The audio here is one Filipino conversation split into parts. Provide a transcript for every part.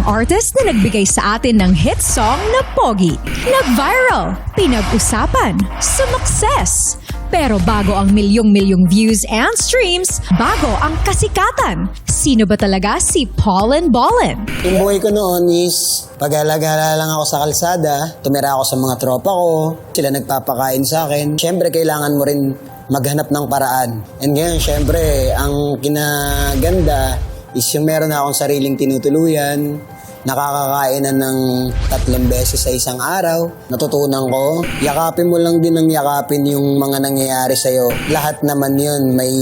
artist na nagbigay sa atin ng hit song na pogi. Nag-viral, pinag-usapan, sumakses. Pero bago ang milyong-milyong views and streams, bago ang kasikatan. Sino ba talaga si Paulin Ballin? Yung buhay ko noon is pag-alagala lang ako sa kalsada, tumira ako sa mga tropa ko, sila nagpapakain sa akin. Siyempre, kailangan mo rin maghanap ng paraan. And ngayon, siyempre, ang kinaganda is yung meron na akong sariling tinutuluyan, nakakakainan ng 3 beses sa isang araw. Natutunan ko, yakapin mo lang din ng yakapin yung mga nangyayari sa'yo. Lahat naman yun may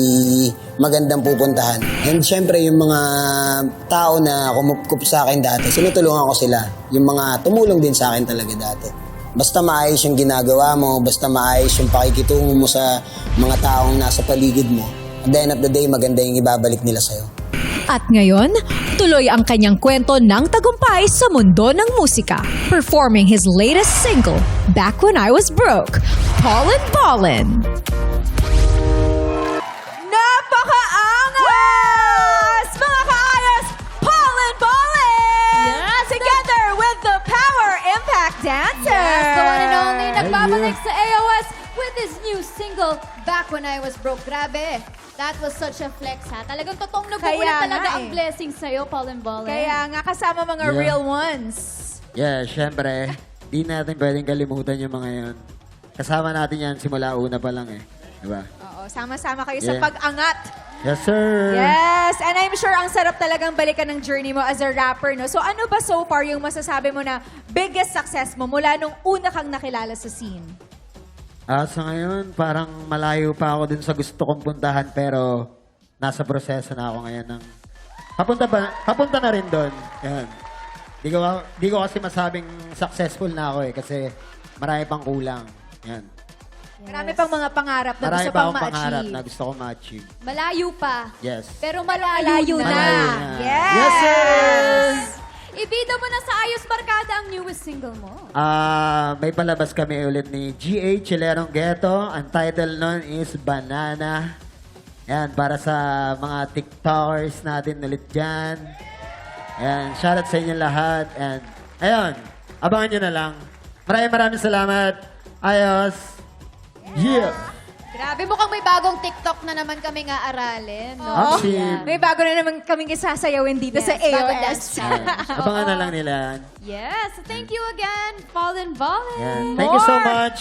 magandang pupuntahan. And syempre, yung mga tao na kumupkup sa akin dati, sinutulungan ko sila. Yung mga tumulong din sa akin talaga dati. Basta maayos yung ginagawa mo, basta maayos yung pakikitungo mo sa mga taong nasa paligid mo, at the end of the day, maganda yung ibabalik nila sa'yo. At ngayon, tuloy ang kanyang kwento ng tagumpay sa mundo ng musika. Performing his latest single, Back When I Was Broke, Paulin Ballin. Napakaangas! Mga kaayos, Paulin Ballin! Yes, Together with the Power Impact Dancer! Yes, the one and only nagbabalik sa AOS with his new single, Back When I Was Broke. Grabe, that was such a flex, ha? Talagang totoong nabuulan Kaya talaga nga ang blessing sa'yo, Paulin Ballin. Kaya nga kasama mga Yeah. real ones. Yeah, syempre, di natin pwedeng kalimutan yung mga yun. Kasama natin yan simula una pa lang eh. Diba? Oo, sama-sama kayo sa Yeah. pag-angat. Yes, sir! Yes, and I'm sure ang sarap talagang balikan ng journey mo as a rapper, no? So ano ba so far yung masasabi mo na biggest success mo mula nung una kang nakilala sa scene? Sa ngayon, parang malayo pa ako dun sa gusto kong puntahan pero nasa proseso na ako ngayon ng papunta na rin doon. Yan. Di ko kasi masabing successful na ako eh kasi marami pang kulang. Yan. Marami pang mga pangarap na Marami gusto pa pang akong pangarap ma-achieve. na gusto kong ma-achieve. Malayo pa. Yes. Pero malayo, Malayo na. na. Malayo na. Yes! Yes, sir! Ibida mo na sa Ayos Barkada ang newest single mo. May palabas kami ulit ni G.A. Chilerong Ghetto. Ang title nun is Banana. Yan, para sa mga TikTokers natin ulit dyan. Yan, shoutout sa inyo lahat. And, ayun, abangan nyo na lang. Maraming salamat. Ayos. Yeah! Grabe, mukhang may bagong TikTok na naman kami nga aralin. No? Oh, Actually, may bago na naman kaming isasayawin dito Yes, sa bagong AOS. dance. Abangan na lang nila yan. Yes, thank you again, Paulin Ballin. Yan. Thank you so much.